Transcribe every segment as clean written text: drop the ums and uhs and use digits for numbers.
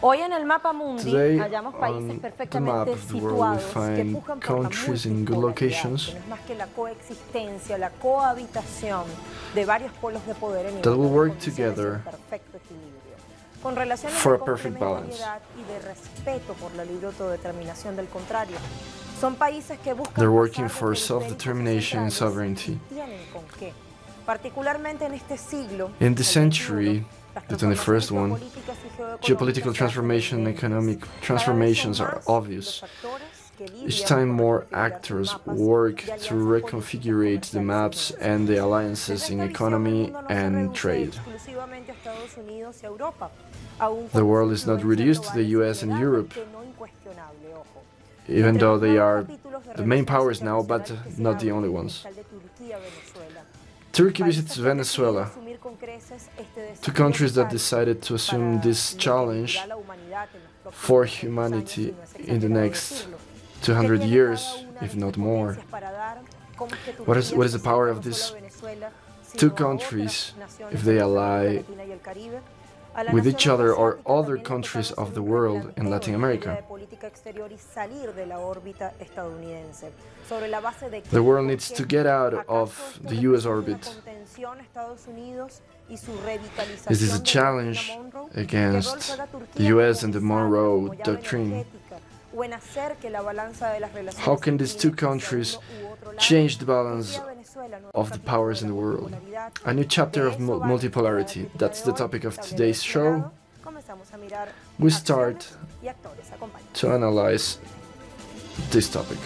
Hoy en el mapa mundi Today, hallamos países on the map perfectamente of the world, we situados que find pujan por la countries in good multipolaridad, locations que no es más que la coexistencia, la cohabitación de varios polos de poder en that will igualdad de work condiciones together en perfecto equilibrio, con relaciones for de a perfect balance. complementariedad y de respeto por la libre autodeterminación del contrario. Son países que buscan They're working pasar de for periféricos a self-determination and centrales sovereignty. y tienen con qué. Particularmente en este siglo, In the el century, 21, las the 21st transformaciones one, geopolíticas y geopolitical geoeconómicas se hacen transformation and evidentes. economic Cada vez son transformations are más los obvious. actores que Each lidian time por more reconfigurar sus actors mapas work de to alianzas reconfigure políticas, the comerciales y maps and the financieras. alliances Desde in esta visión, el economy mundo no se and reduce trade. exclusivamente a Estados Unidos y a Europa, aun The cuando world su is not influencia reduced to global the es US and Europe, innegable, no incuestionable, ojo. even Entre though los they nuevos are capítulos de the main relaciones powers now, but internacionales que se not the only abren ones. está el de Turquía-Venezuela. Turkey Países visits que han decidido Venezuela, asumir con creces este two desafío countries that vital decided to assume para this lo que challenge vivirá la humanidad en los for próximos 200 años, y humanity no es in the exagerado next decirlo. 200 ¿Qué tiene cada years, una de if estas not more. potencias para dar? ¿Cómo es que What Turquía is se the power acerca of no solo a these Venezuela, two sino a countries otras naciones if de they nuestra América ally Latina y el Caribe? A la with nación each other or euroasiática other también le ha countries tocado of hacer the un world in replanteo Latin en materia de America? política exterior y salir de la órbita estadounidense. ¿Sobre la base de qué The y world por needs qué? to get out of ¿Acaso esto the US representa una orbit. contención a Estados Unidos y su Is this a revitalización de la doctrina challenge Monroe? ¿Qué rol against juega the Turquía US como and the bisagra, Monroe como llave Doctrine? energética, o en hacer que la balanza de las How relaciones can se these two incline hacia countries uno u otro lado? change the balance Turquía-Venezuela, nuevo of the capítulo powers de in la the world? multipolaridad. A new chapter De of eso va nuestra mirada multipolarity. crítica That's de the hoy. topic of Tablero today's show. desplegado. Comenzamos a mirar We acciones start y actores. Acompáñenos. to analyze this topic.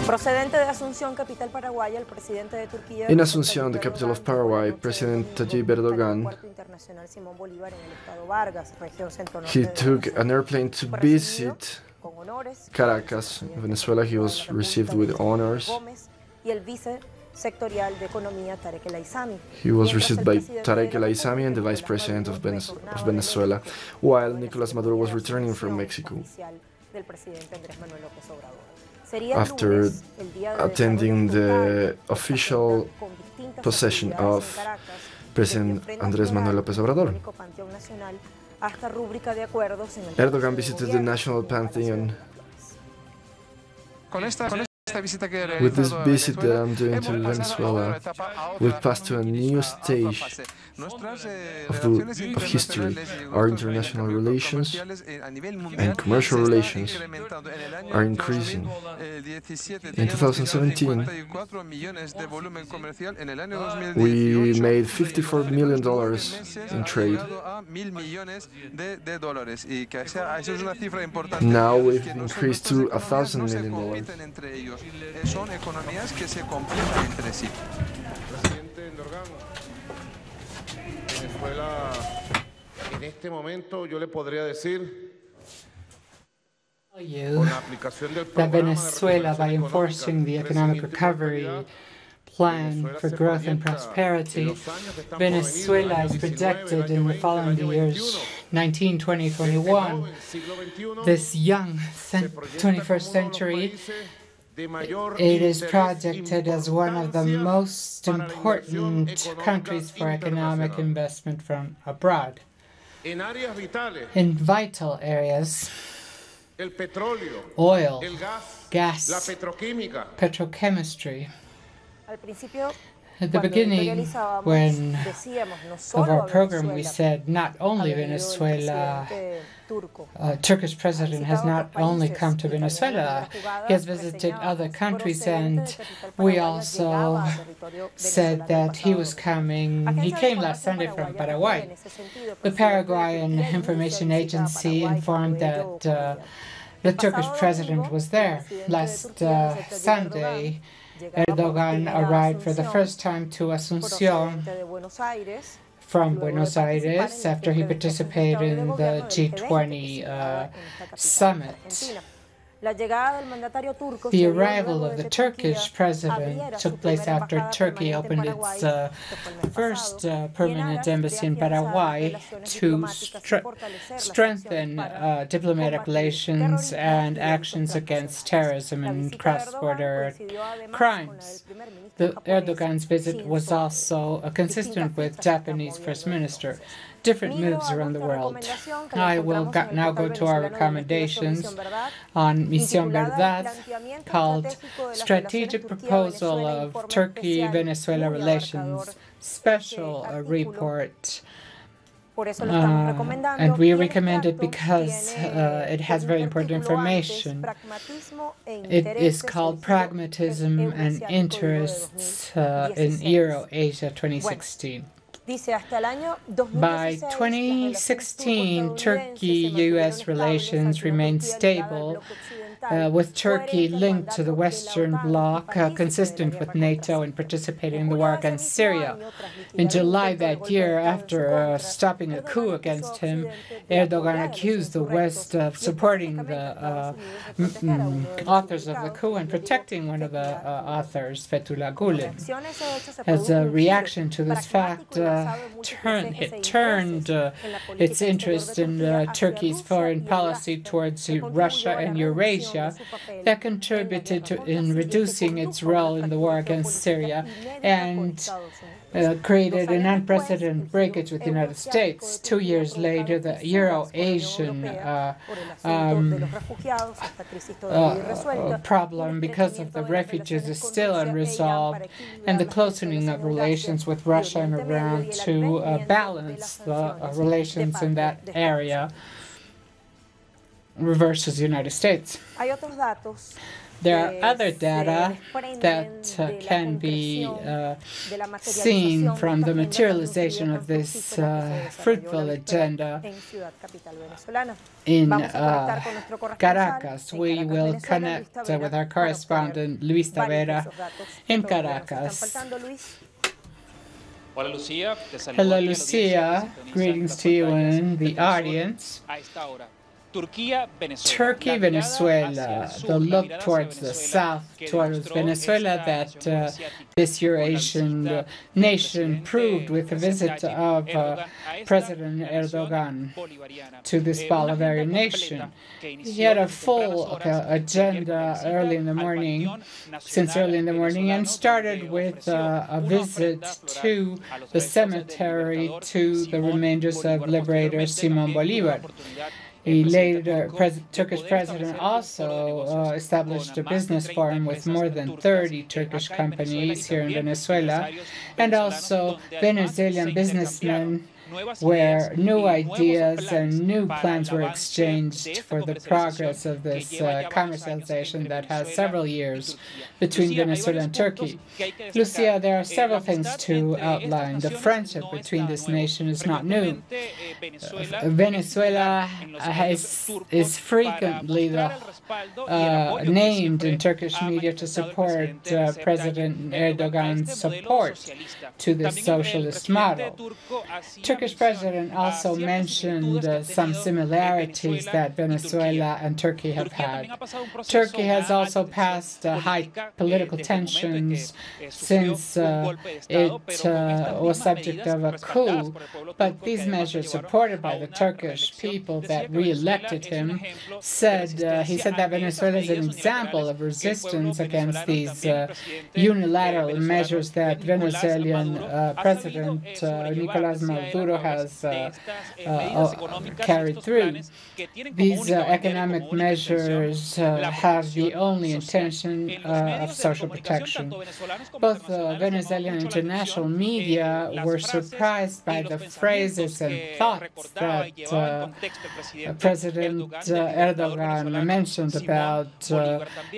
Procedente de Asunción, capital paraguaya, el presidente de Turquía, In Recep Asunción, the Tayyip capital of Erdogan, Paraguay, llegó la noche del President domingo Tayyip al Erdogan, aeropuerto internacional Simón Bolívar en el estado Vargas, región centro-norte he de took Venezuela. an airplane to Fue recibido visit con honores por el Caracas, vicepresidente Venezuela. He ejecutivo de was la received República, with Luis Fernando honors. Gómez, y el vicesectorial de Economía, Tarek El Aissami. He was Mientras received el by presidente Tarek de El la Aissami and the República, Vice President Nicolás of Maduro, retornaba de Venezuela, México, while luego de la Nicolás Maduro was ceremonia de returning from asunción Mexico oficial del presidente Andrés Manuel López Obrador. Sería el after lunes, el día de attending desarrollo the total de official esta agenda, con distintas possession actividades en of Caracas, desde President ofrenda Andrés Manuel floral López en el Obrador. icónico Panteón Nacional hasta rúbrica de acuerdos en el Erdogan Palacio de visited the Gobierno National y el Palacio de Pantheon. Naciones. Con esta visita que he With this realizado a visit that Venezuela, I'm doing to hemos pasado a otra Venezuela, etapa, we've passed to a new a otra stage fase. Nuestras of history. relaciones internacionales y Our nuestros international relations comerciales a nivel and mundial commercial se está relations incrementando. En el año are increasing. 2017 In teníamos 2017, 54 millones de volumen comercial. En el año we 2018 made $54 million en los 9 meses in ha trade. llegado a 1.000 millones de dólares, y que eso es una cifra importante. Now we've Que increased nuestras to economías $1,000 no se million. compiten entre ellos, son economías que se completan entre sí. Presidente Erdogan, Venezuela, en este momento yo le podría decir, con la aplicación del that programa de Venezuela, by recuperación enforcing the económica, economic crecimiento y recovery prosperidad, plan Venezuela for se growth and proyecta en prosperity, los años que están por Venezuela venir, el is año 19, projected el año in the 20, el following año years, 19, 20, Este 21, joven siglo XXI this young se proyecta 21st como uno de los century, países de mayor it is interés, projected as one of the importancia most para la inversión important económica countries for economic internacional. investment from abroad. En áreas vitales, In vital areas, el petróleo, oil, el gas, gas, la petroquímica, petrochemistry. Al principio, At the cuando beginning, editorializábamos, when decíamos no of solo our a program, we Venezuela said not ha only venido el Venezuela, presidente turco, Turkish president has visitado not otros only países come to y también en la Venezuela, primera jugada he has visited other reseñábamos, countries, procedente and de capital we paraguaya, also llegaba a territorio said venezolano el that he pasado was domingo. coming, he Agencia de came last Información Sunday from paraguaya Paraguay. en ese sentido, The presidente de Paraguayan Turquía inicia Information visita a Agency Paraguay informed cuando ello that ocurría. the El Turkish pasado president domingo, was el there. presidente de Last Turquía, Recep Tayyip Sunday, llegaba por Erdogan primera a arrived for the Asunción, first time to Asunción procedente de Buenos Aires, from luego de Buenos participar en Aires la after he cumbre de jefes de participated Estado y de in Gobierno the del G20 que se G20 llevaba en esta capital summit. argentina. The arrival of the Turkish president took place after Turkey opened its first permanent embassy in Paraguay to strengthen diplomatic relations and actions against terrorism and cross-border crimes. Erdogan's visit was also consistent with Japanese First Minister. Different moves around the world. I will now go to our recommendations on Misión Verdad, called Strategic Proposal of Turkey-Venezuela Relations, Special Report. And we recommend it because it has very important information. It is called Pragmatism and Interests in Euro-Asia 2016. By 2016, Turkey-U.S. relations remained stable, with Turkey linked to the Western Bloc, consistent with NATO and participating in the war against Syria. In July that year, after stopping a coup against him, Erdogan accused the West of supporting the authors of the coup and protecting one of the authors, Fethullah Gulen. As a reaction to this fact, it turned its interest in Turkey's foreign policy towards Russia and Eurasia, that contributed in reducing its role in the war against Syria and created an unprecedented breakage with the United States. 2 years later, the Euro-Asian problem because of the refugees is still unresolved, and the closening of relations with Russia and Iran to balance the relations in that area versus the United States. There are other data that can be seen from the materialization of this fruitful agenda in Caracas. We will connect with our correspondent Luis Tavera in Caracas. Hello, Lucia. Greetings to you and the audience. Turkey, Venezuela, the look towards the south, towards Venezuela, that this Eurasian nation proved with the visit of President Erdogan to this Bolivarian nation. He had a full agenda since early in the morning, and started with a visit to the cemetery to the remainders of liberator Simón Bolívar. The later Turkish president also established a business forum with more than 30 Turkish companies here in Venezuela, and also Venezuelan businessmen, where new ideas and new plans were exchanged for the progress of this commercialization that has several years between Venezuela and Turkey. Lucia, there are several things to outline. The friendship between this nation is not new. Venezuela is frequently named in Turkish media to support President Erdogan's support to the socialist model. Turkish president also mentioned some similarities that Venezuela and Turkey have had. Turkey has also passed high political tensions since it was subject of a coup, but these measures supported by the Turkish people that re-elected him he said that Venezuela is an example of resistance against these unilateral measures that Venezuelan President Nicolás Maduro has carried through. These economic measures have the only intention of social protection. Both Venezuelan and international media were surprised by the phrases and thoughts that President Erdogan mentioned about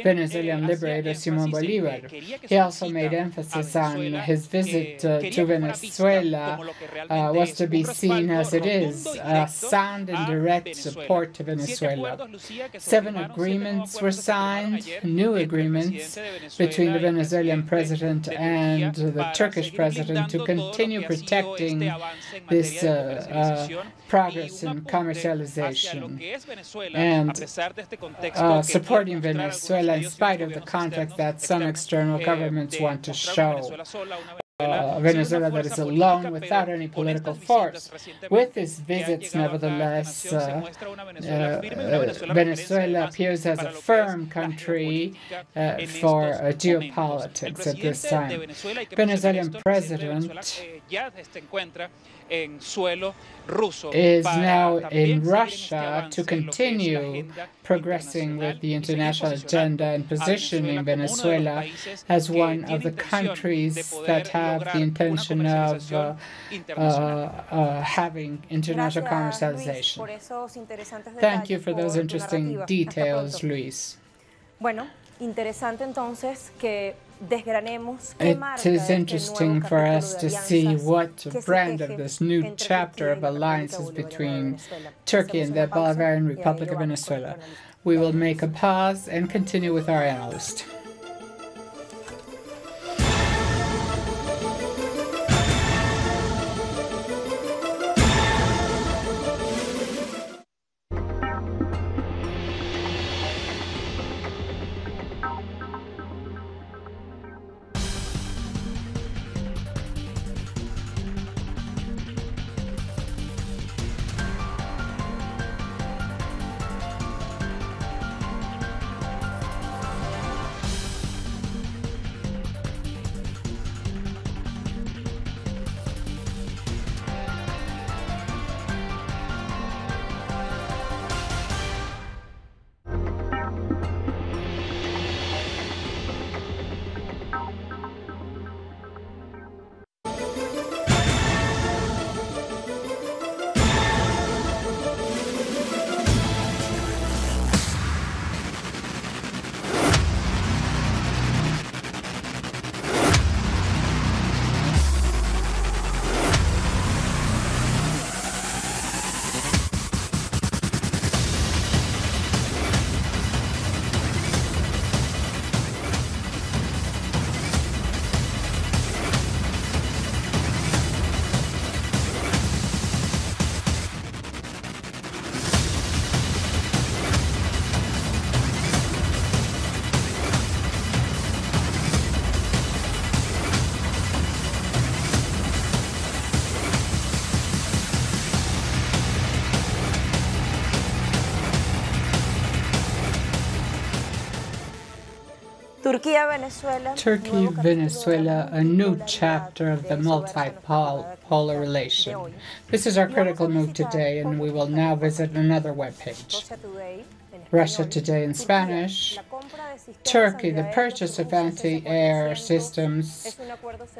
Venezuelan liberator Simón Bolívar. He also made emphasis on his visit to Venezuela was to to be seen as it is, sound and direct support to Venezuela. 7 agreements were signed, new agreements, between the Venezuelan president and the Turkish president to continue protecting this progress in commercialization and supporting Venezuela in spite of the context that some external governments want to show. Venezuela that is alone without any political force. With his visits, nevertheless, Venezuela appears as a firm country for geopolitics at this time. Venezuelan president is now in Russia to continue progressing with the international agenda and positioning Venezuela as one of the countries that have the intention of having international commercialization. Thank you for those interesting details, Luis. Bueno, interesante entonces que desgranemos It is interesting for us to see what brand of this new chapter of alliances between Turkey and the Bolivarian Republic of Venezuela. We will make a pause and continue with our analyst. Turkey, Venezuela, a new chapter of the multipolar relation. This is our critical move today, and we will now visit another webpage. Russia Today in Spanish. Turkey, the purchase of anti-air systems,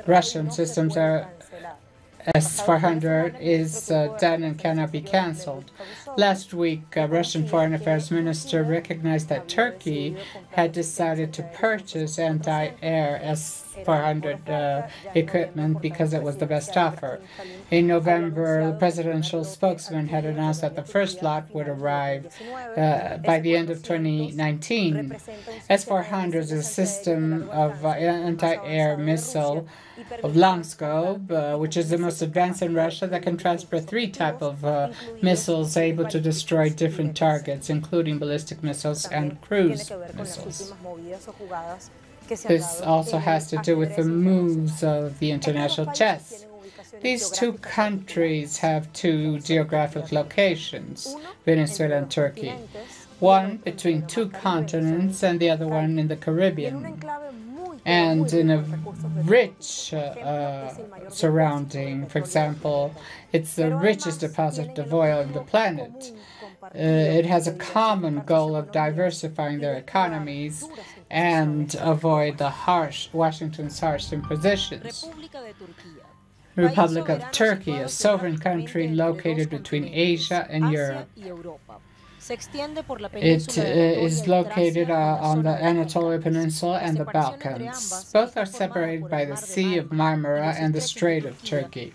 Russian systems are S-400 is done and cannot be cancelled. Last week, Russian Foreign Affairs Minister recognized that Turkey had decided to purchase anti-air S-400 equipment because it was the best offer. In November, the presidential spokesman had announced that the first lot would arrive by the end of 2019. S-400 is a system of anti-air missile of long scope, which is the most advanced in Russia, that can transfer 3 types of missiles able to destroy different targets, including ballistic missiles and cruise missiles. This also has to do with the moves of the international chess. These 2 countries have 2 geographic locations, Venezuela and Turkey. One between 2 continents and the other one in the Caribbean. And in a rich surrounding, for example, it's the richest deposit of oil on the planet. It has a common goal of diversifying their economies and avoid the Washington's harsh impositions. The Republic of Turkey, a sovereign country located between Asia and Europe. It is located on the Anatolia Peninsula and the Balkans. Both are separated by the Sea of Marmara and the Strait of Turkey.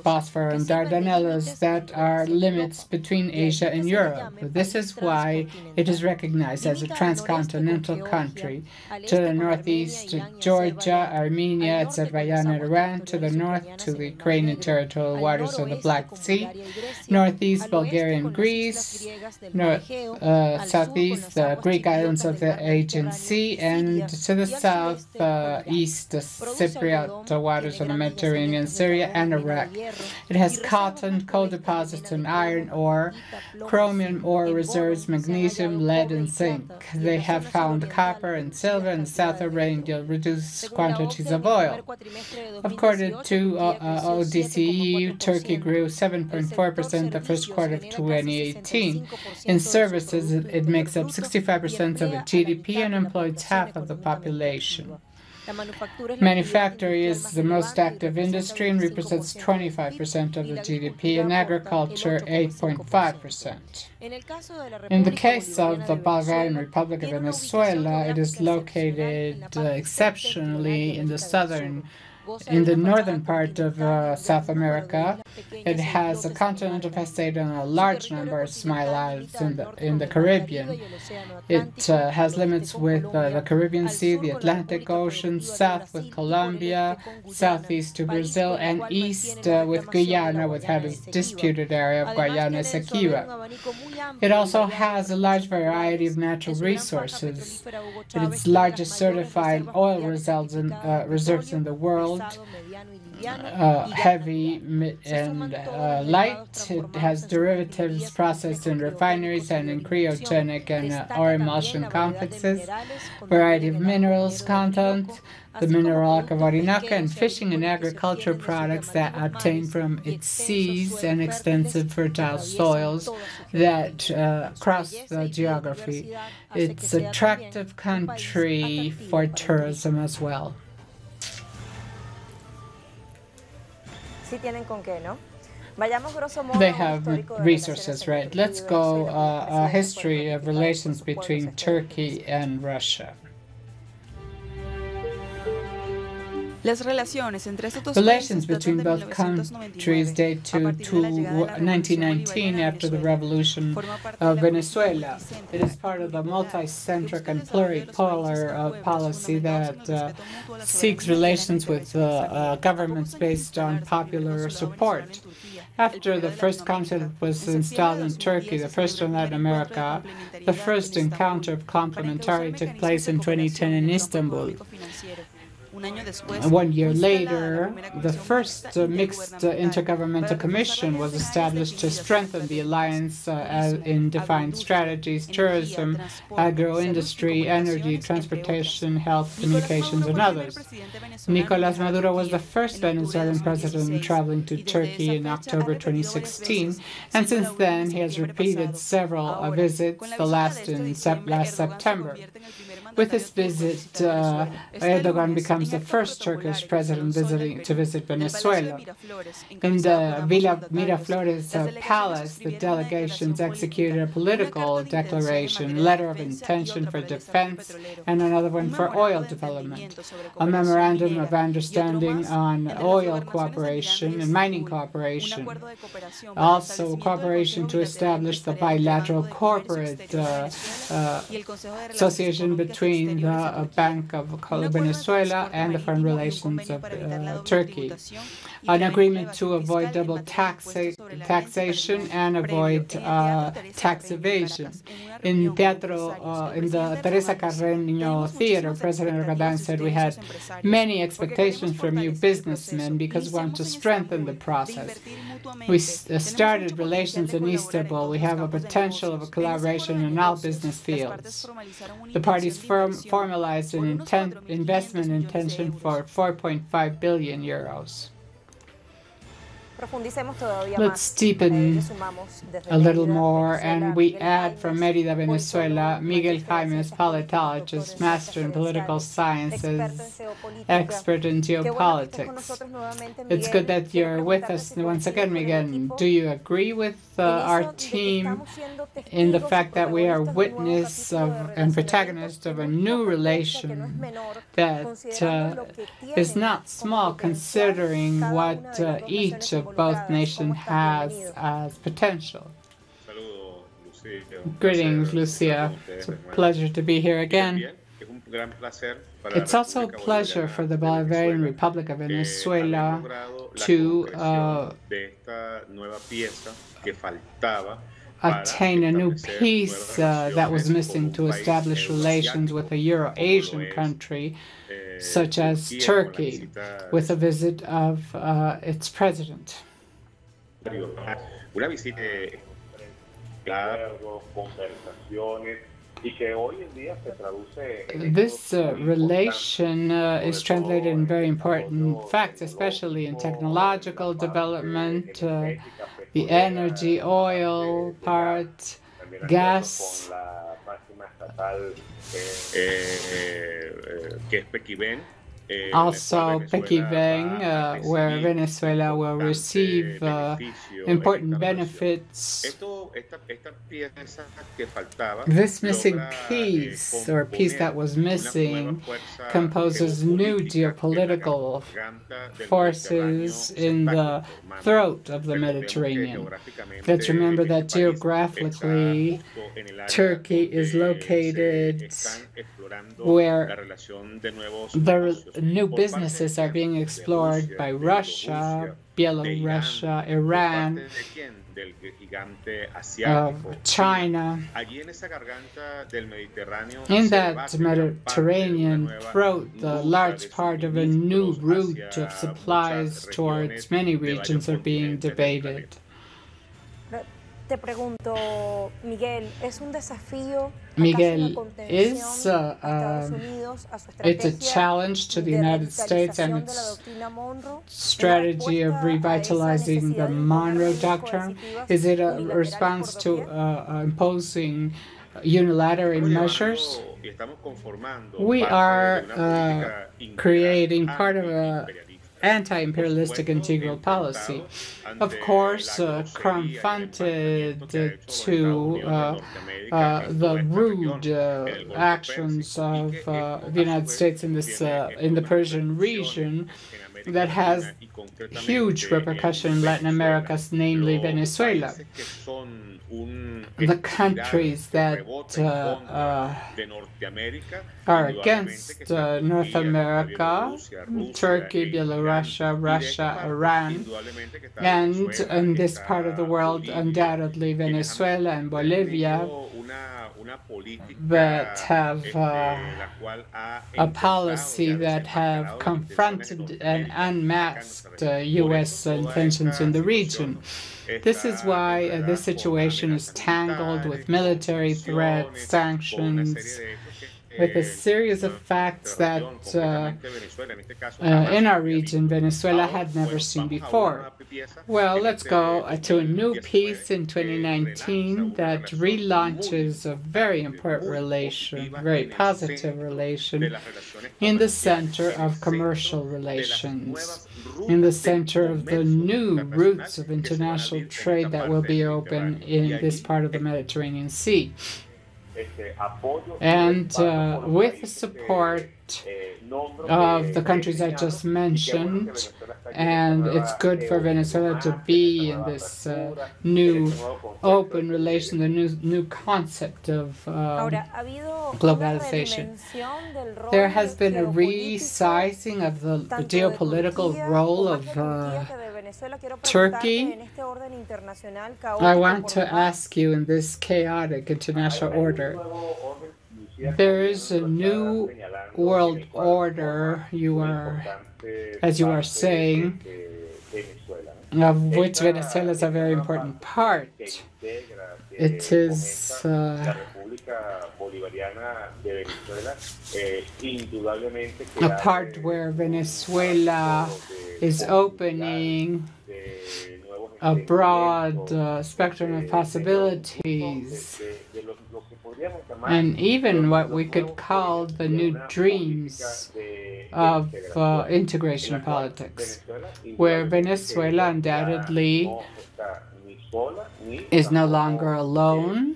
Bosphorus and Dardanelles that are limits between Asia and Europe. This is why it is recognized as a transcontinental country. To the northeast, Georgia, Armenia, Azerbaijan, and Iran. To the north, to the Ukrainian territorial waters of the Black Sea. Northeast, Bulgaria and Greece. Southeast, the Greek islands of the Aegean Sea. And to the south, east, the Cypriot waters of the Mediterranean, Syria, and Iraq. It has cotton, coal deposits, and iron ore, chromium ore reserves, magnesium, lead, and zinc. They have found copper and silver in the south of Rhine, reduced quantities of oil. According to ODCE, Turkey grew 7.4% the first quarter of 2018. In services, it makes up 65% of its GDP and employs half of the population. Manufacturing is the most active industry and represents 25% of the GDP, and agriculture 8.5%. In the case of the Bolivarian Republic of Venezuela, it is located exceptionally in the northern part of South America. It has a continental facade and a large number of small islands in the Caribbean. It has limits with the Caribbean Sea, the Atlantic Ocean, south with Colombia, southeast to Brazil, and east with Guyana, which has a disputed area of Guayana Esequiba. It also has a large variety of natural resources. Its largest certified oil reserves in the world, heavy and light. It has derivatives processed in refineries and in cryogenic and ore emulsion complexes, variety of minerals content, the mineral Orinoco, and fishing and agricultural products that obtain from its seas and extensive fertile soils that cross the geography. It's an attractive country for tourism as well. They have resources, right? Let's go a history of relations between Turkey and Russia. Relations between both countries date to 1919 after the revolution of Venezuela. It is part of the multicentric and pluripolar policy that seeks relations with governments based on popular support. After the first consulate was installed in Turkey, the first in Latin America, the first encounter of complementarity took place in 2010 in Istanbul. 1 year later, the first mixed intergovernmental commission was established to strengthen the alliance in defined strategies, tourism, agro-industry, energy, transportation, health, communications, and others. Nicolás Maduro was the first Venezuelan president traveling to Turkey in October 2016, and since then he has repeated several visits, the last in last September. With this visit, Erdogan becomes the first Turkish president to visit Venezuela. In the Villa Miraflores palace, the delegations executed a political declaration, letter of intention for defense, and another one for oil development, a memorandum of understanding on oil cooperation and mining cooperation, also cooperation to establish the bilateral corporate association between the Bank of Venezuela and the Foreign Relations of Turkey, an agreement to avoid double taxation and avoid tax evasion. In the Teresa Carreño Theater, President Erdogan said, "We had many expectations from you businessmen because we want to strengthen the process. We started relations in Istanbul. We have a potential of a collaboration in all business fields." The parties formalized an investment intention for 4.5 billion euros. Profundicemos todavía Let's más. deepen Sumamos desde a little Mérida, more, Venezuela, and we Miguel add from Mérida, Jaimes, Venezuela, politólogo, Miguel magíster en Jaimes, ciencias políticas, doctor politologist, en master ciencias in political gerenciales, experto en sciences, geopolítica. expert in Qué bueno que estés con geopolitics. nosotros nuevamente, It's Miguel. good that Quiero you're with preguntarte us si once coincides again, con el Miguel. equipo Do you agree with en our eso de que team estamos siendo in the testigos y fact that we are protagonistas de un nuevo witness capítulo de of and relacionamientos protagonist que of no a es new poca cosa, que no es relation menor, that considerando lo que is tienen not como small, potencial considering cada what una de las dos each naciones of both involucradas? nations ¿Cómo estás? has Bienvenido. as potential. Saludos, Lucía. Greetings, Lucia. It's a pleasure to be here again. It's also a pleasure for the Bolivarian Republic of Venezuela to attain a new piece that was missing to establish relations with a Euro-Asian country such as Turkey, with a visit of its president. Una visita, conversaciones, y que hoy en día se traduce en This relation is translated in very important facts, especially in technological development, the energy, oil part, gas. Que es Pequibén. Also, Pequiveng, where Venezuela will receive important benefits. This missing piece, or piece that was missing, composes new geopolitical forces in the throat of the Mediterranean. Let's remember that geographically, Turkey is located where the new businesses are being explored by Russia, Belarus, Iran, China. In that Mediterranean throat, the large part of a new route of supplies towards many regions are being debated. Te pregunto, Miguel, ¿es un desafío Miguel, it's a challenge to the United States and its strategy of revitalizing the Monroe Doctrine? Is it a response to imposing unilateral measures? We are creating part of a anti-imperialistic integral policy, of course, confronted to the rude actions of the United States in this in the Persian region that has huge repercussion in Latin America, namely Venezuela. The countries that are against North America, Turkey, Belarus, Russia, Iran, and in this part of the world, undoubtedly Venezuela and Bolivia, that have a policy that have confronted and unmasked U.S. intentions in the region. This is why this situation is tangled with military threats, sanctions, with a series of facts that in our region, Venezuela had never seen before. Well, let's go to a new piece in 2019 that relaunches a very important relation, very positive relation, in the center of commercial relations, in the center of the new routes of international trade that will be open in this part of the Mediterranean Sea. And with the support of the countries I just mentioned, and it's good for Venezuela to be in this new open relation, the new concept of globalization. There has been a resizing of the geopolitical role of Turkey. I want to ask you, in this chaotic international order, there is a new world order, as you are saying, of which Venezuela is a very important part. It is a part where Venezuela is opening a broad spectrum of possibilities, and even what we could call the new dreams of integration politics, where Venezuela undoubtedly is no longer alone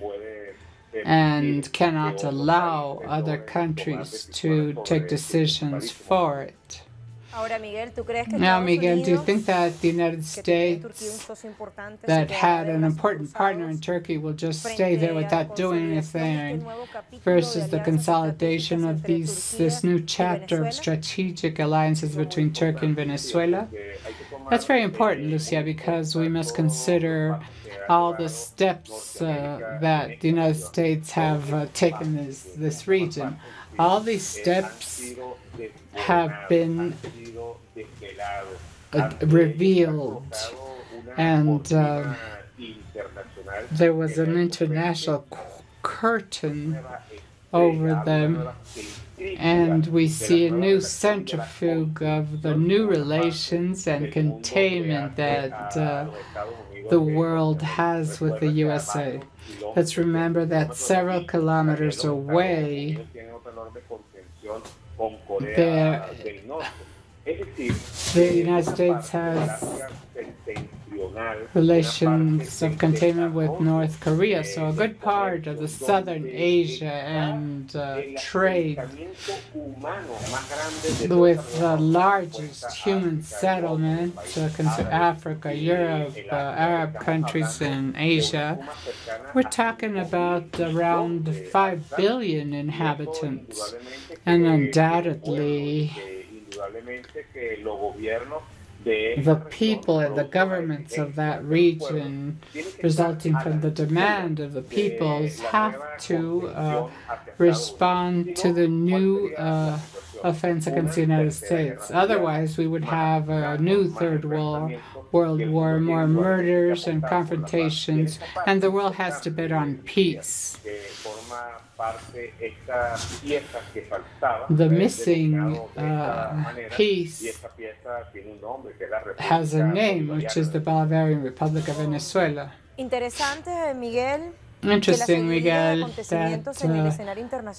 and cannot allow other countries to take decisions for it. Now, Miguel, do you think that the United States, that had an important partner in Turkey, will just stay there without doing anything versus the consolidation of this new chapter of strategic alliances between Turkey and Venezuela? That's very important, Lucia, because we must consider all the steps that the United States have taken in this region. All these steps have been revealed, and there was an international curtain over them, and we see a new centrifuge of the new relations and containment that the world has with the USA. Let's remember that several kilometers away, the United States has relations of containment with North Korea, so a good part of the Southern Asia and trade with the largest human settlement, Africa, Europe, Arab countries, and Asia. We're talking about around 5 billion inhabitants, and undoubtedly the people and the governments of that region, resulting from the demand of the peoples, have to respond to the new offense against the United States. Otherwise, we would have a new third world war, more murders and confrontations, and the world has to bet on peace. The missing piece has a name, which is the Bolivarian Republic of Venezuela. Interesting, Miguel, that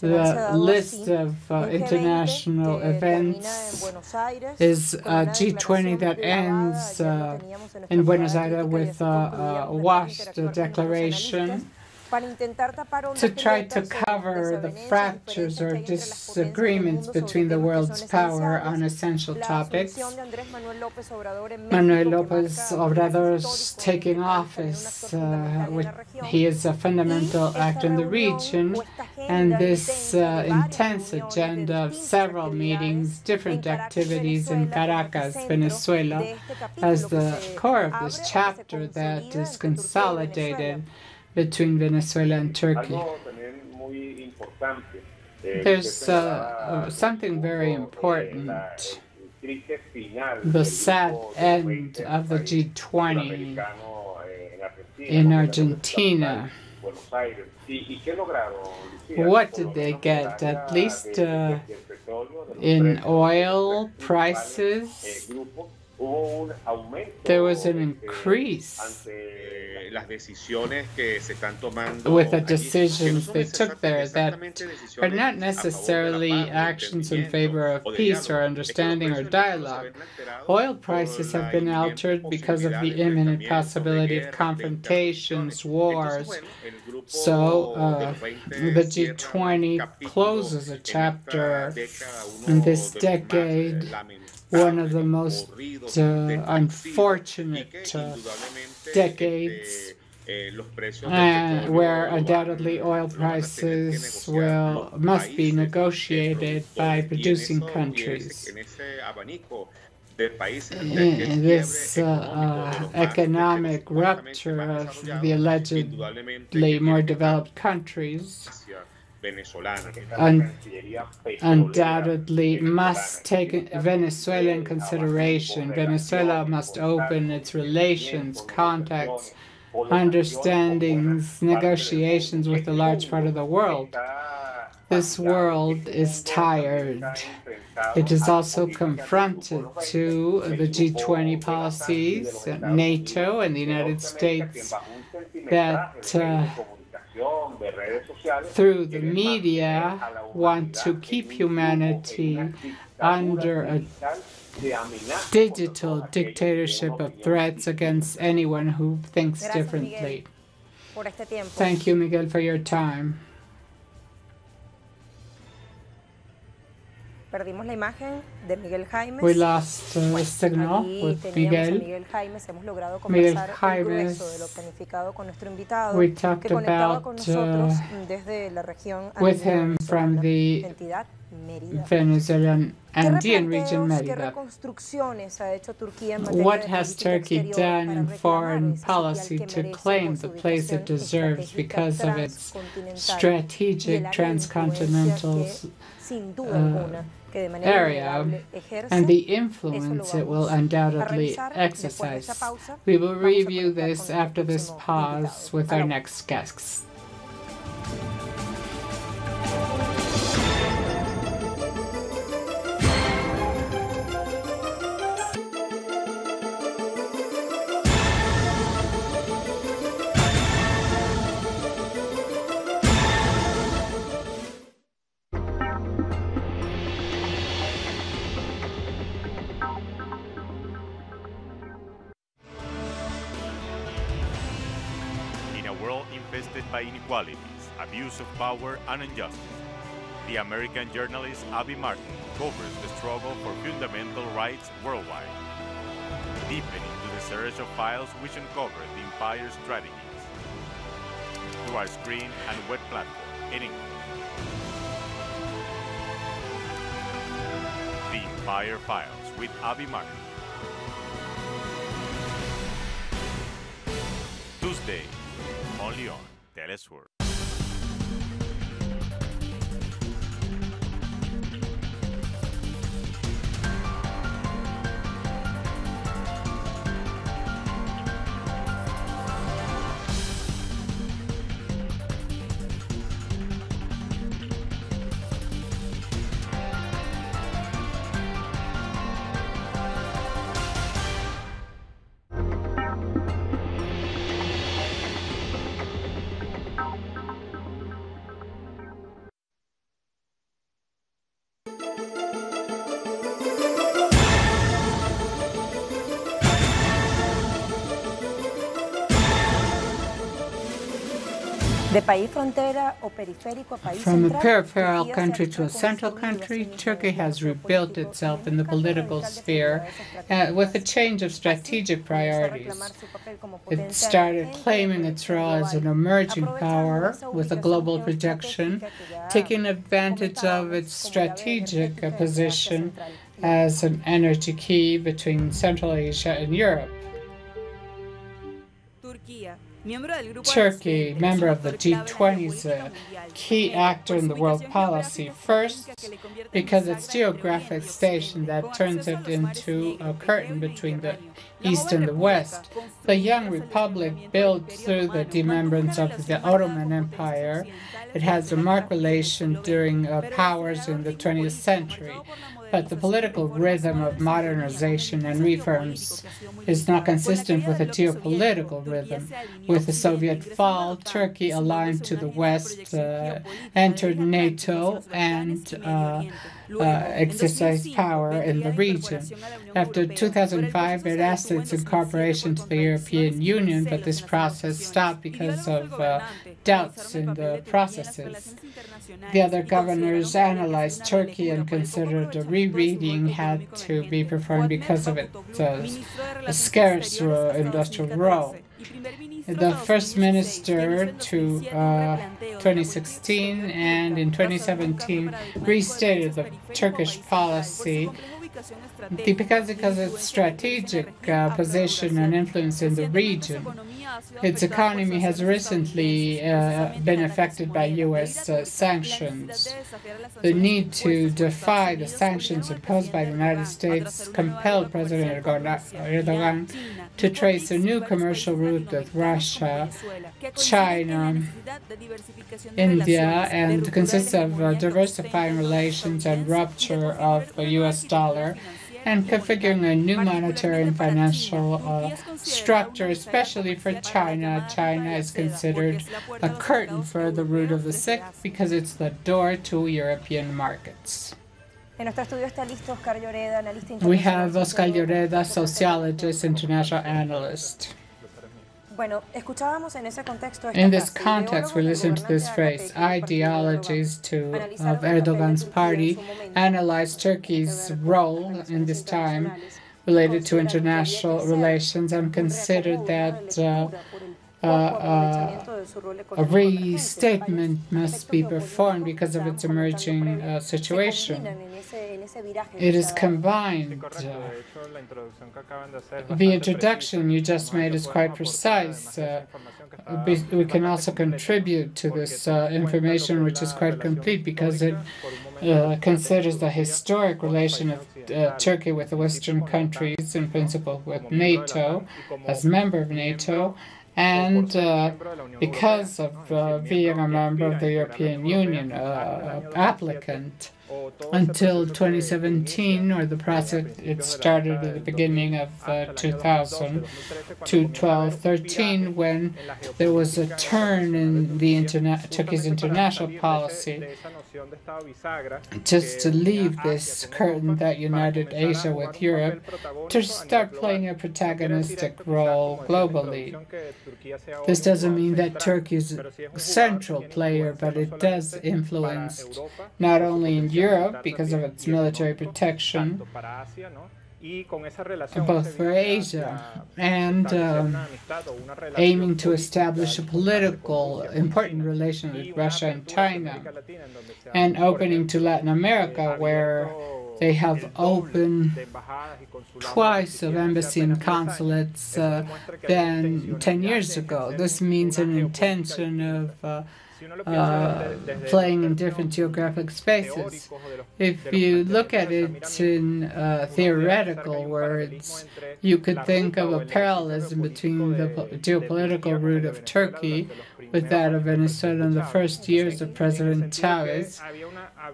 the list of international events is a G20 that ends in Buenos Aires with a washed declaration to try to cover the fractures or disagreements between the world's power on essential topics. Manuel López Obrador's taking office, he is a fundamental actor in the region, and this intense agenda of several meetings, different activities in Caracas, Venezuela, as the core of this chapter that is consolidated between Venezuela and Turkey. There's something very important. The sad end of the G20 in Argentina. What did they get? At least in oil prices, there was an increase with the decisions they took there that are not necessarily actions in favor of peace or understanding or dialogue. Oil prices have been altered because of the imminent possibility of confrontations, wars. So the G20 closes a chapter in this decade, one of the most unfortunate decades, where undoubtedly oil prices must be negotiated by producing countries. In this economic rupture of the allegedly more developed countries, undoubtedly must take Venezuela in consideration. Venezuela must open its relations, contacts, understandings, negotiations with a large part of the world. This world is tired. It is also confronted to the G20 policies, NATO and the United States that through the media want to keep humanity under a digital dictatorship of threats against anyone who thinks differently. Thank you, Miguel, for your time. Perdimos la imagen de Miguel Jaimes. We lost a signal with Miguel. Miguel Jaimes. Hemos logrado conversar el grueso de lo planificado con nuestro invitado, we talked que conectaba about con nosotros desde la región with him from the entidad Mérida. Venezuelan Andean region, Mérida. What has Turkey done in foreign policy to claim the place it deserves because of its strategic transcontinental area and the influence it will undoubtedly exercise? We will review this after this pause with our next guests. By inequalities, abuse of power, and injustice, the American journalist Abby Martin covers the struggle for fundamental rights worldwide, deepening into the search of files which uncover the empire's strategies through our screen and web platform in English. The Empire Files with Abby Martin. Tuesday, only on Telesur. From a peripheral country to a central country, Turkey has rebuilt itself in the political sphere with a change of strategic priorities. It started claiming its role as an emerging power with a global projection, taking advantage of its strategic position as an energy key between Central Asia and Europe. Turkey, member of the G20, is a key actor in the world policy. First, because its geographic station that turns it into a curtain between the East and the West. The young republic built through the demembrance of the Ottoman Empire. It has a marked relation during powers in the 20th century. But the political rhythm of modernization and reforms is not consistent with a geopolitical rhythm. With the Soviet fall, Turkey aligned to the West, entered NATO, and exercised power in the region. After 2005, it asked its incorporation to the European Union, but this process stopped because of doubts in the processes. The other governors analyzed Turkey and considered a rereading had to be performed because of its scarce industrial role. The first minister to 2016 and in 2017 restated the Turkish policy because of its strategic position and influence in the region. Its economy has recently been affected by U.S. sanctions. The need to defy the sanctions imposed by the United States compelled President Erdogan to trace a new commercial route with Russia, China, India, and consists of diversifying relations and rupture of the U.S. dollar and configuring a new monetary and financial structure, especially for China. China is considered a curtain for the route of the Silk because it's the door to European markets. We have Oscar Lloreda, sociologist, international analyst. In this context, we listen to this phrase, ideologies of Erdogan's party analyze Turkey's role in this time related to international relations and considered that a restatement must be performed because of its emerging situation. It is combined. The introduction you just made is quite precise. We can also contribute to this information, which is quite complete, because it considers the historic relation of Turkey with the Western countries, in principle with NATO, as member of NATO, and because of being a member of the European Union, applicant, until 2017, or the process it started at the beginning of 2000 to 12-13, when there was a turn in the Turkey's international policy, just to leave this curtain that united Asia with Europe, to start playing a protagonistic role globally. This doesn't mean that Turkey is a central player, but it does influence not only in Europe because of its military protection, both for Asia, and aiming to establish a political important relation with Russia and China, and opening to Latin America, where they have opened twice of embassy and consulates than 10 years ago. This means an intention of playing in different geographic spaces. If you look at it in theoretical words, you could think of a parallelism between the geopolitical route of Turkey with that of Venezuela in the first years of President Chavez,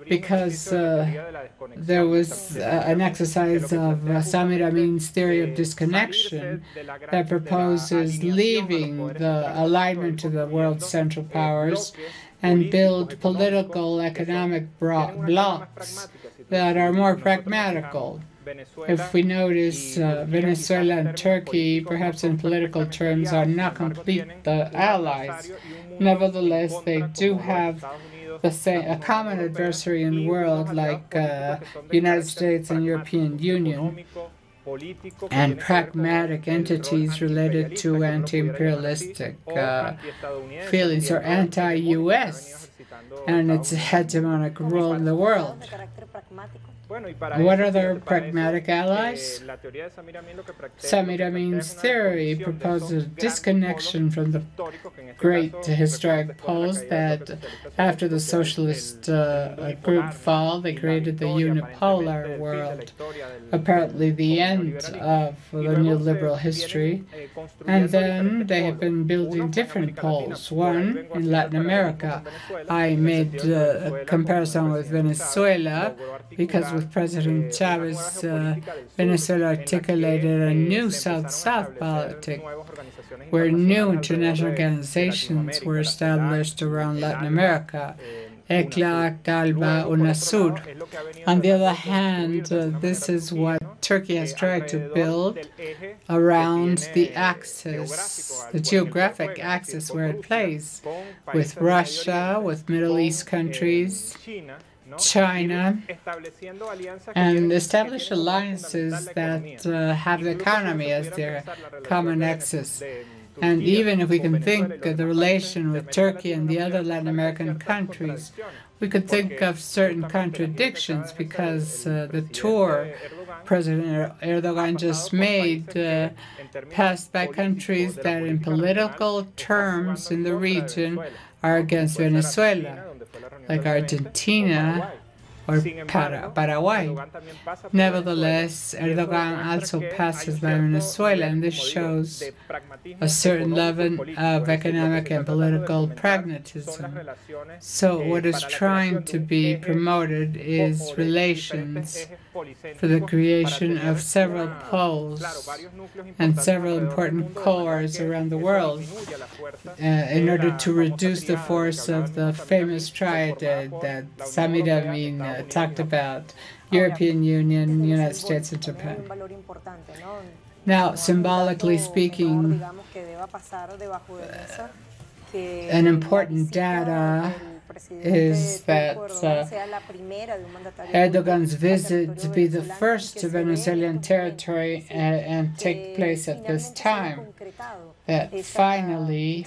because there was an exercise of Samir Amin's theory of disconnection that proposes leaving the alignment to the world's central powers and build political economic blocks that are more pragmatical. If we notice, Venezuela and Turkey, perhaps in political terms, are not complete allies. Nevertheless, they do have a common adversary in the world, like the United States and European Union, and pragmatic entities related to anti-imperialistic feelings, or anti-U.S. and its hegemonic role in the world. What are their pragmatic allies? Samir Amin's theory proposes disconnection from the great historic poles that after the socialist group fall, they created the unipolar world, apparently the end of the neoliberal history. And then they have been building different poles. One in Latin America. I made a comparison with Venezuela, because with President Chavez, Venezuela articulated a new South-South politic, where new international organizations were established around Latin America, ECLA, CALBA, UNASUR. On the other hand, this is what Turkey has tried to build around the axis, the geographic axis where it plays, with Russia, with Middle East countries, China, and establish alliances that have the economy as their common axis. And even if we can think of the relation with Turkey and the other Latin American countries, we could think of certain contradictions because the tour President Erdogan just made passed by countries that in political terms in the region are against Venezuela, like Argentina or Paraguay. Nevertheless, Erdogan also passes by Venezuela, and this shows a certain level of economic and political pragmatism. So what is trying to be promoted is relations for the creation of several poles and several important cores around the world in order to reduce the force of the famous triad that Samir Amin talked about, European Union, United States, and Japan. Now, symbolically speaking, an important data is that Erdogan's visit to be the first to Venezuelan territory and take place at this time. That finally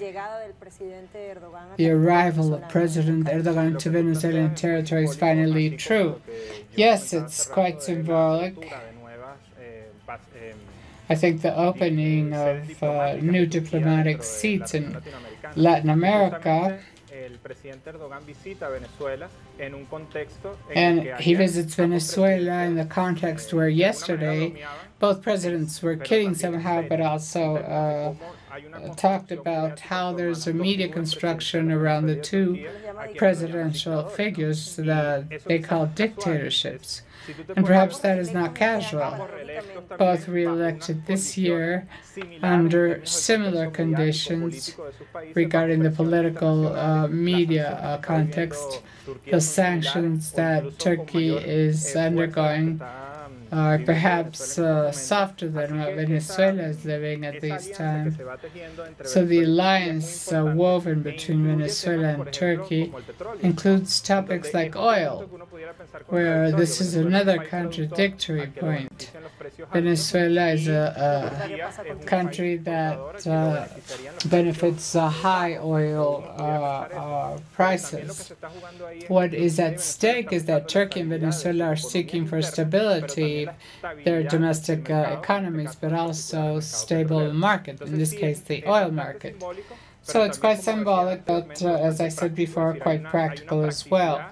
the arrival of President Erdogan to Venezuelan territory is finally true. Yes, it's quite symbolic. I think the opening of new diplomatic seats in Latin America, and he visits Venezuela in the context where yesterday both presidents were kidding somehow, but also talked about how there's a media construction around the two presidential figures that they call dictatorships. And perhaps that is not casual. Both re-elected this year under similar conditions regarding the political media context. The sanctions that Turkey is undergoing are perhaps softer than what Venezuela is living at this time. So the alliance woven between Venezuela and Turkey includes topics like oil, where this is another contradictory point. Venezuela is a country that benefits high oil prices. What is at stake is that Turkey and Venezuela are seeking for stability their domestic economies, but also stable market, in this case the oil market. So it's quite symbolic, but as I said before, quite practical as well.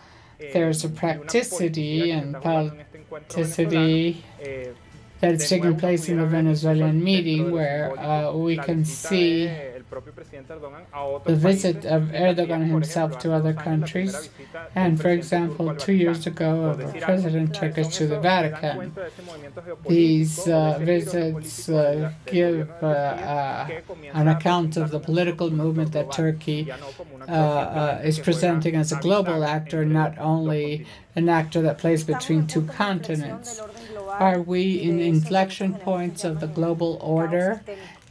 There's a practicity and politicity that is taking place in the Venezuelan meeting where we can see the visit of Erdogan himself to other countries, and for example, 2 years ago, the President took us to the Vatican. These visits give an account of the political movement that Turkey is presenting as a global actor, not only an actor that plays between two continents. Are we in inflection points of the global order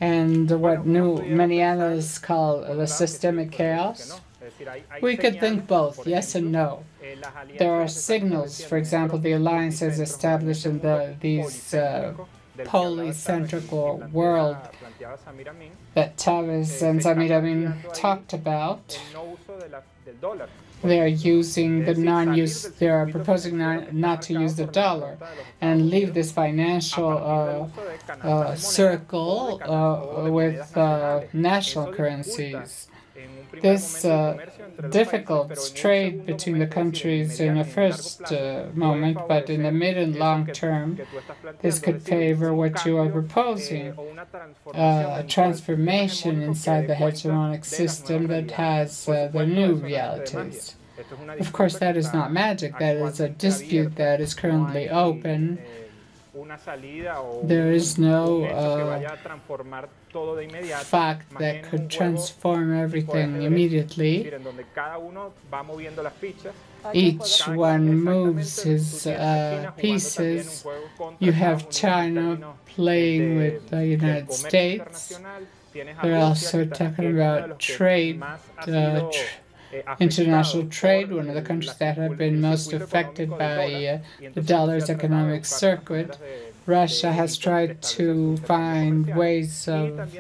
and what many analysts call the systemic chaos? We could think both, yes and no. There are signals, for example, the alliances established in these polycentric world that Chavez and Samir Amin talked about. They are using the they are proposing not to use the dollar and leave this financial circle with national currencies. This difficult trade between the countries in a first moment, but in the mid and long term, this could favor what you are proposing, a transformation inside the hegemonic system that has the new realities. Of course, that is not magic. That is a dispute that is currently open. There is no fact that could transform everything immediately. Each one moves his pieces. You have China playing with the United States. They're also talking about trade, international trade, one of the countries that have been most affected by the dollar's economic circuit. Russia has tried to find ways of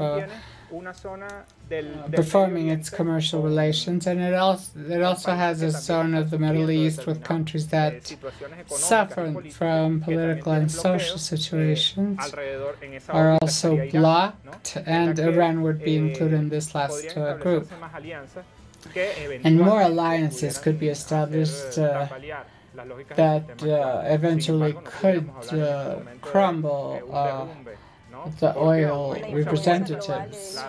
performing its commercial relations, and it also has a zone of the Middle East with countries that suffer from political and social situations are also blocked, and Iran would be included in this last group. And more alliances could be established that eventually could crumble the oil representatives.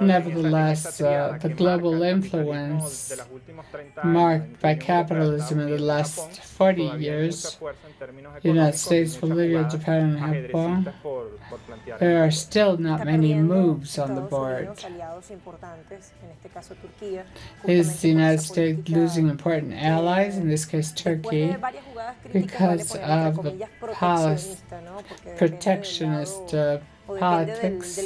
Nevertheless, the global influence marked by capitalism in the last 40 years, the United States, Bolivia, Japan, and Japan, there are still not many moves on the board. Is the United States losing important allies, in this case Turkey, because of the protectionist politics?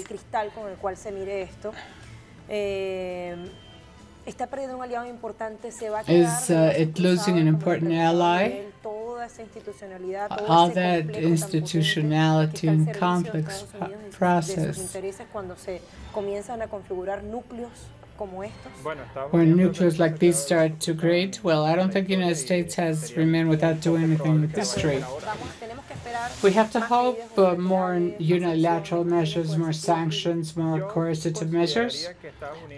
Is it losing an important ally? All that institutionality and complex process. When nuclears like these start to create, well, I don't think the United States has remained without doing anything with history. We have to hope more unilateral measures, more sanctions, more coercive measures.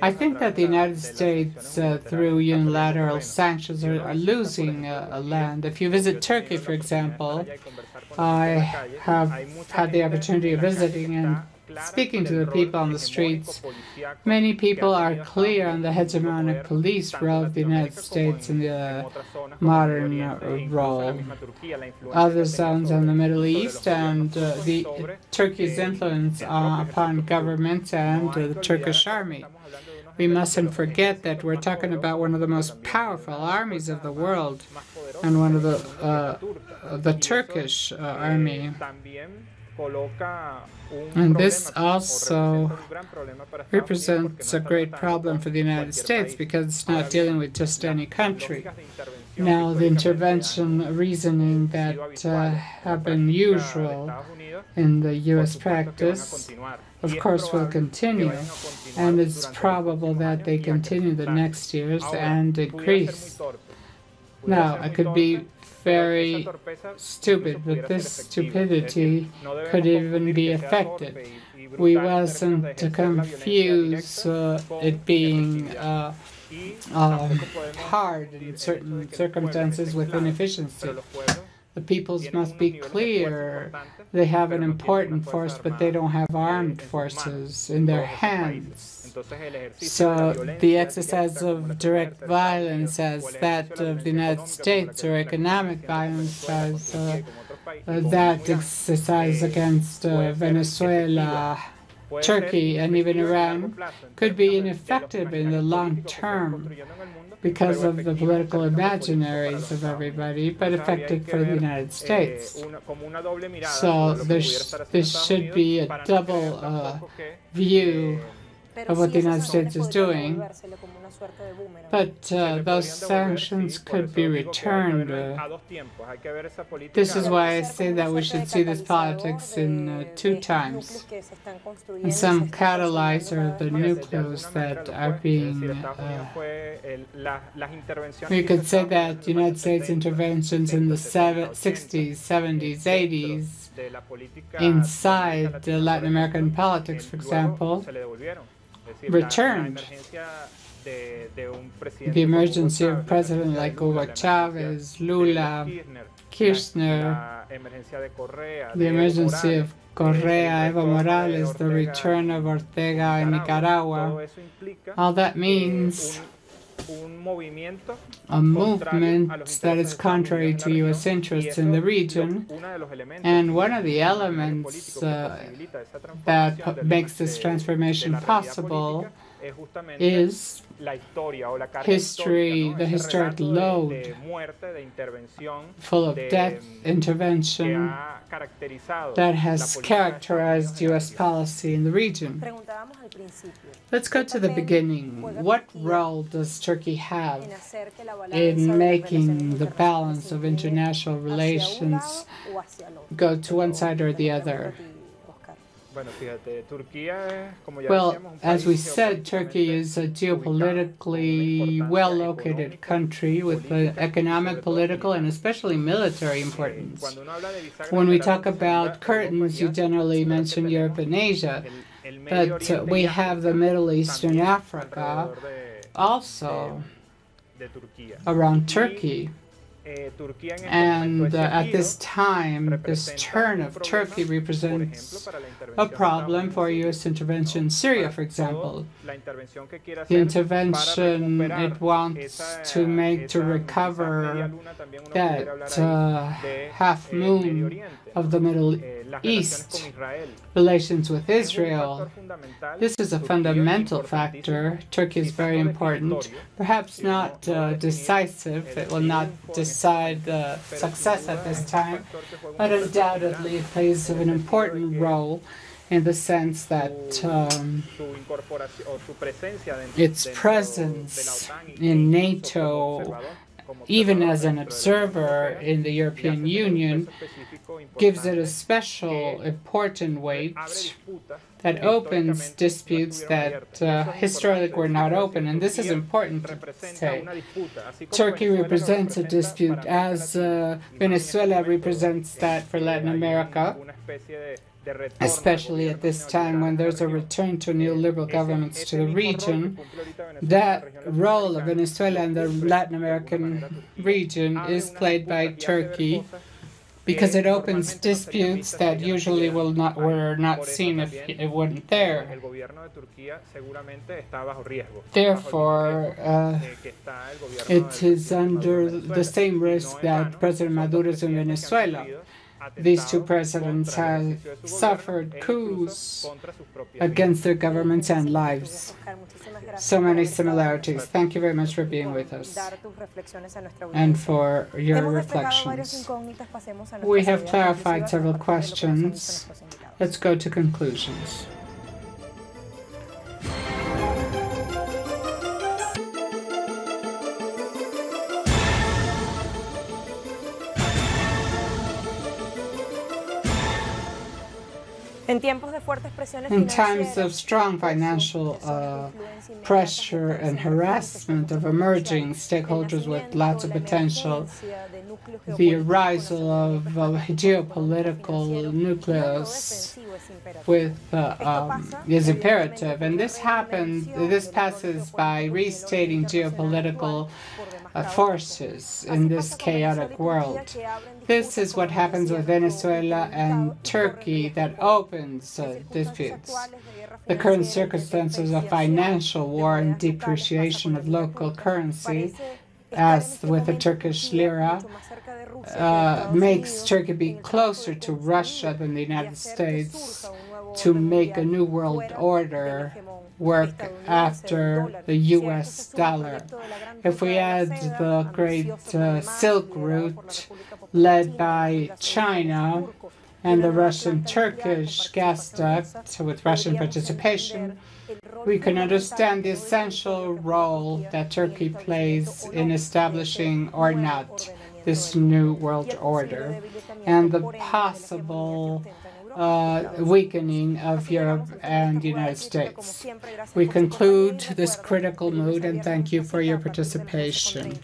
I think that the United States, through unilateral sanctions, are losing land. If you visit Turkey, for example, I have had the opportunity of visiting and speaking to the people on the streets. Many people are clear on the hegemonic police role of the United States in the modern role. Other zones in the Middle East and Turkey's influence upon governments and the Turkish army. We mustn't forget that we're talking about one of the most powerful armies of the world, and one of the Turkish army. And this also represents a great problem for the United States because it's not dealing with just any country. Now, the intervention reasoning that have been usual in the U.S. practice, of course, will continue, and it's probable that they continue the next years and increase. Now, I could be very stupid, but this stupidity could even be effective. We mustn't confuse it being hard in certain circumstances with inefficiency. The peoples must be clear. They have an important force, but they don't have armed forces in their hands. So the exercise of direct violence as that of the United States, or economic violence as that exercise against Venezuela, Turkey, and even Iran, could be ineffective in the long term because of the political imaginaries of everybody, but effective for the United States. So this should be a double view of what the United States is doing, but those sanctions could be returned. This is why I say that we should see this politics in two times. And some catalyzer the nucleus that are being... we could say that the United States interventions in the 60s, 70s, 80s, inside the Latin American politics, for example, returned. The emergency of president like Hugo Chavez, Lula, Kirchner, the emergency of Correa, Evo Morales, the return of Ortega in Nicaragua, all that means a movement that is contrary to U.S. interests in the region, and one of the elements that makes this transformation possible is history, the historic load full of death, intervention that has characterized U.S. policy in the region. Let's go to the beginning. What role does Turkey have in making the balance of international relations go to one side or the other? Well, as we said, Turkey is a geopolitically well-located country with economic, political, and especially military importance. When we talk about curtains, you generally mention Europe and Asia, but we have the Middle East and Africa also around Turkey. And at this time, this turn of Turkey represents a problem for U.S. intervention in Syria, for example. The intervention it wants to make to recover that half moon of the Middle East, relations with Israel. This is a fundamental factor. Turkey is very important, perhaps not decisive. It will not decide the success at this time, but undoubtedly it plays an important role in the sense that its presence in NATO, even as an observer in the European Union, gives it a special important weight that opens disputes that historically were not open. And this is important to say. Turkey represents a dispute as Venezuela represents that for Latin America, especially at this time when there's a return to neoliberal governments to the region. That role of Venezuela in the Latin American region is played by Turkey because it opens disputes that usually were not seen if it wasn't there. Therefore, it is under the same risk that President Maduro is in Venezuela. These two presidents have suffered coups against their governments and lives. So many similarities. Thank you very much for being with us and for your reflections. We have clarified several questions. Let's go to conclusions. In times of strong financial pressure and harassment of emerging stakeholders with lots of potential, the arisal of a geopolitical nucleus is imperative. And this passes by restating geopolitical forces in this chaotic world. This is what happens with Venezuela and Turkey that opens disputes. The current circumstances of financial war and depreciation of local currency, as with the Turkish lira, makes Turkey be closer to Russia than the United States to make a new world order work after the U.S. dollar. If we add the Great Silk Route led by China and the Russian-Turkish gas duct with Russian participation, we can understand the essential role that Turkey plays in establishing or not this new world order and the possible weakening of Europe and the United States. We conclude this critical mood and thank you for your participation.